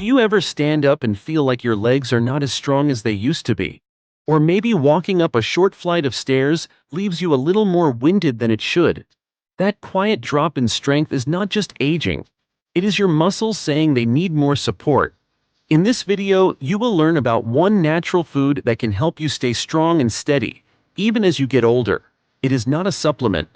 Do you ever stand up and feel like your legs are not as strong as they used to be? Or maybe walking up a short flight of stairs leaves you a little more winded than it should? That quiet drop in strength is not just aging. It is your muscles saying they need more support. In this video, you will learn about one natural food that can help you stay strong and steady, even as you get older. It is not a supplement.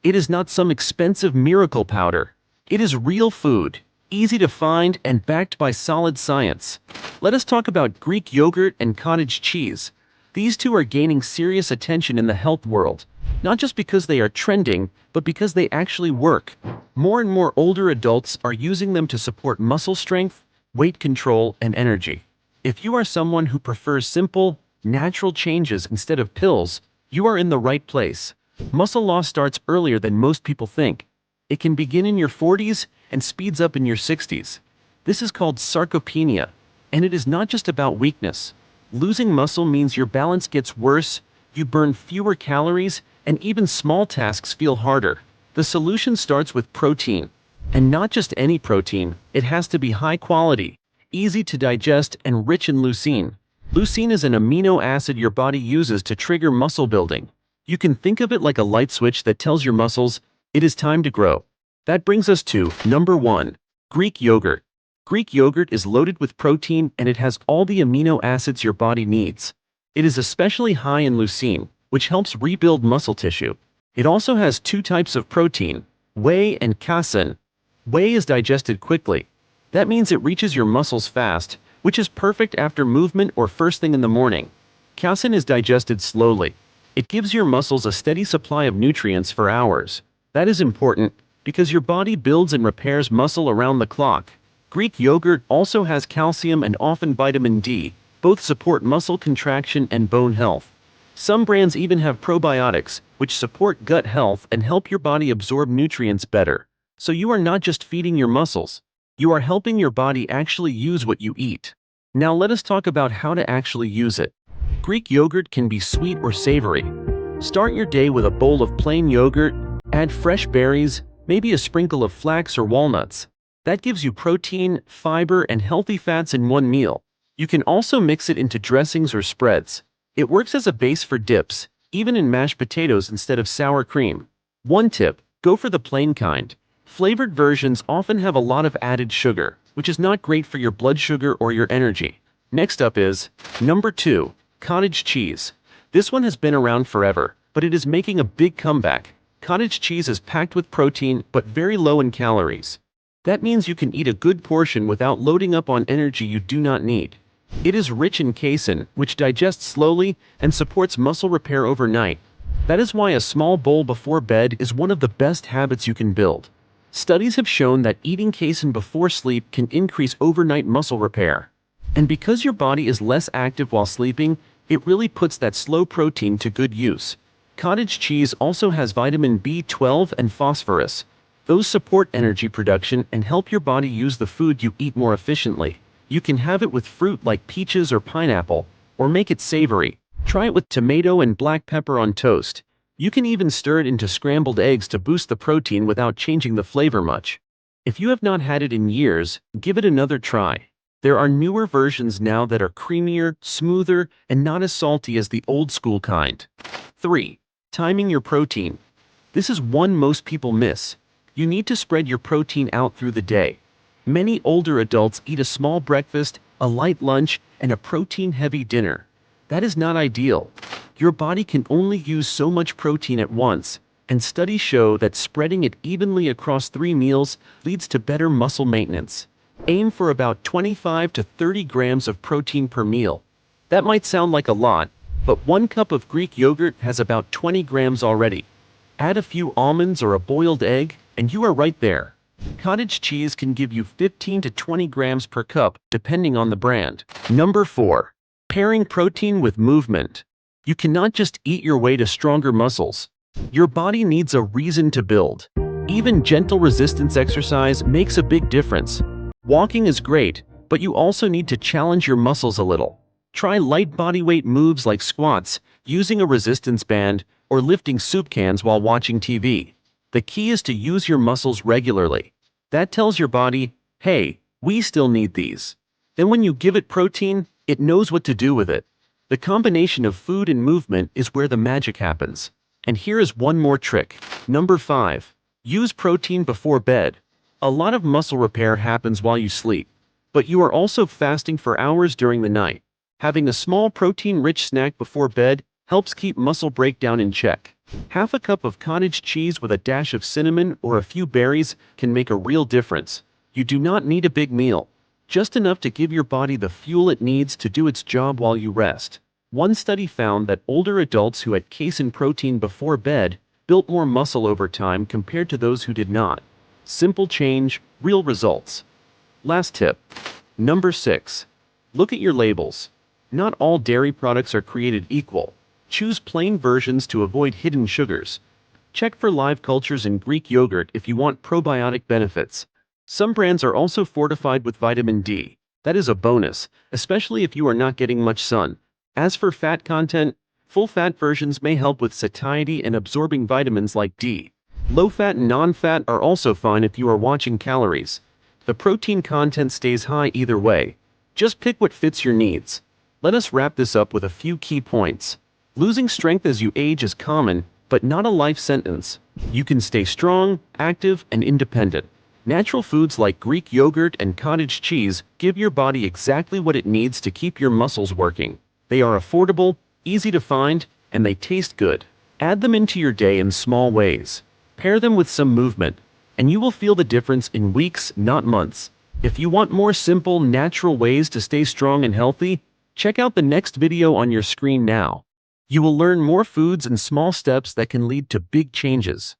It is not some expensive miracle powder. It is real food, easy to find and backed by solid science. Let us talk about Greek yogurt and cottage cheese. These two are gaining serious attention in the health world, not just because they are trending, but because they actually work. More and more older adults are using them to support muscle strength, weight control, and energy. If you are someone who prefers simple, natural changes instead of pills, you are in the right place. Muscle loss starts earlier than most people think. It can begin in your 40s and speeds up in your 60s. This is called sarcopenia, and it is not just about weakness. Losing muscle means your balance gets worse, you burn fewer calories, and even small tasks feel harder. The solution starts with protein. And not just any protein, it has to be high quality, easy to digest, and rich in leucine. Leucine is an amino acid your body uses to trigger muscle building. You can think of it like a light switch that tells your muscles, it is time to grow. That brings us to number 1, Greek yogurt. Greek yogurt is loaded with protein and it has all the amino acids your body needs. It is especially high in leucine, which helps rebuild muscle tissue. It also has two types of protein, whey and casein. Whey is digested quickly. That means it reaches your muscles fast, which is perfect after movement or first thing in the morning. Casein is digested slowly. It gives your muscles a steady supply of nutrients for hours. That is important because your body builds and repairs muscle around the clock. Greek yogurt also has calcium and often vitamin D. Both support muscle contraction and bone health. Some brands even have probiotics, which support gut health and help your body absorb nutrients better. So you are not just feeding your muscles, you are helping your body actually use what you eat. Now let us talk about how to actually use it. Greek yogurt can be sweet or savory. Start your day with a bowl of plain yogurt, add fresh berries, maybe a sprinkle of flax or walnuts. That gives you protein, fiber, and healthy fats in one meal. You can also mix it into dressings or spreads. It works as a base for dips, even in mashed potatoes instead of sour cream. One tip, go for the plain kind. Flavored versions often have a lot of added sugar, which is not great for your blood sugar or your energy. Next up is number 2, cottage cheese. This one has been around forever, but it is making a big comeback. Cottage cheese is packed with protein but very low in calories. That means you can eat a good portion without loading up on energy you do not need. It is rich in casein, which digests slowly and supports muscle repair overnight. That is why a small bowl before bed is one of the best habits you can build. Studies have shown that eating casein before sleep can increase overnight muscle repair. And because your body is less active while sleeping, it really puts that slow protein to good use. Cottage cheese also has vitamin B12 and phosphorus. Those support energy production and help your body use the food you eat more efficiently. You can have it with fruit like peaches or pineapple, or make it savory. Try it with tomato and black pepper on toast. You can even stir it into scrambled eggs to boost the protein without changing the flavor much. If you have not had it in years, give it another try. There are newer versions now that are creamier, smoother, and not as salty as the old school kind. 3. Timing your protein. This is one most people miss. You need to spread your protein out through the day. Many older adults eat a small breakfast, a light lunch, and a protein-heavy dinner. That is not ideal. Your body can only use so much protein at once, and studies show that spreading it evenly across 3 meals leads to better muscle maintenance. Aim for about 25 to 30 grams of protein per meal. That might sound like a lot, but 1 cup of Greek yogurt has about 20 grams already. Add a few almonds or a boiled egg, and you are right there. Cottage cheese can give you 15 to 20 grams per cup, depending on the brand. Number 4. Pairing protein with movement. You cannot just eat your way to stronger muscles. Your body needs a reason to build. Even gentle resistance exercise makes a big difference. Walking is great, but you also need to challenge your muscles a little. Try light bodyweight moves like squats, using a resistance band, or lifting soup cans while watching TV. The key is to use your muscles regularly. That tells your body, hey, we still need these. Then when you give it protein, it knows what to do with it. The combination of food and movement is where the magic happens. And here is one more trick. Number 5. Use protein before bed. A lot of muscle repair happens while you sleep, but you are also fasting for hours during the night. Having a small protein-rich snack before bed helps keep muscle breakdown in check. Half a cup of cottage cheese with a dash of cinnamon or a few berries can make a real difference. You do not need a big meal, just enough to give your body the fuel it needs to do its job while you rest. One study found that older adults who had casein protein before bed built more muscle over time compared to those who did not. Simple change, real results. Last tip. Number 6. Look at your labels. Not all dairy products are created equal. Choose plain versions to avoid hidden sugars. Check for live cultures in Greek yogurt if you want probiotic benefits. Some brands are also fortified with vitamin D. That is a bonus, especially if you are not getting much sun. As for fat content, full-fat versions may help with satiety and absorbing vitamins like D. Low-fat and non-fat are also fine if you are watching calories. The protein content stays high either way. Just pick what fits your needs. Let us wrap this up with a few key points. Losing strength as you age is common, but not a life sentence. You can stay strong, active, and independent. Natural foods like Greek yogurt and cottage cheese give your body exactly what it needs to keep your muscles working. They are affordable, easy to find, and they taste good. Add them into your day in small ways. Pair them with some movement, and you will feel the difference in weeks, not months. If you want more simple, natural ways to stay strong and healthy, check out the next video on your screen now. You will learn more foods and small steps that can lead to big changes.